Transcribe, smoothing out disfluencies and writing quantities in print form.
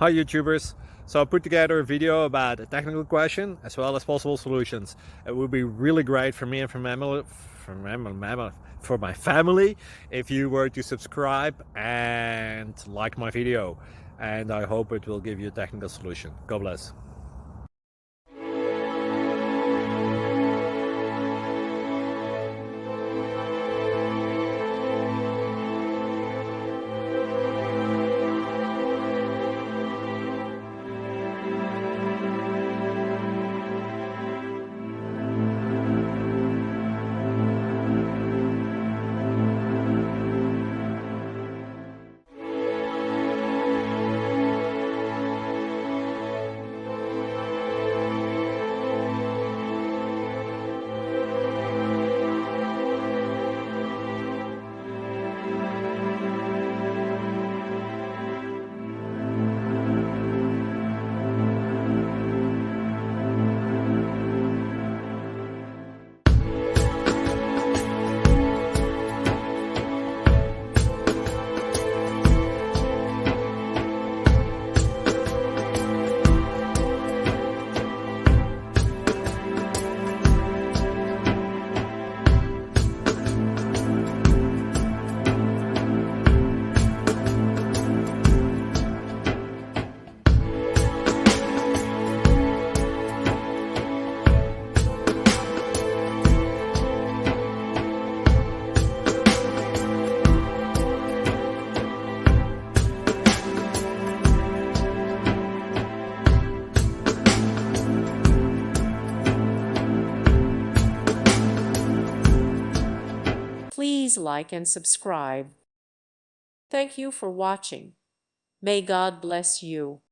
Hi YouTubers! So I put together a video about a technical question as well as possible solutions. It would be really great for me and for my family if you were to subscribe and like my video, and I hope it will give you a technical solution. God bless. Please like and subscribe. Thank you for watching. May God bless you.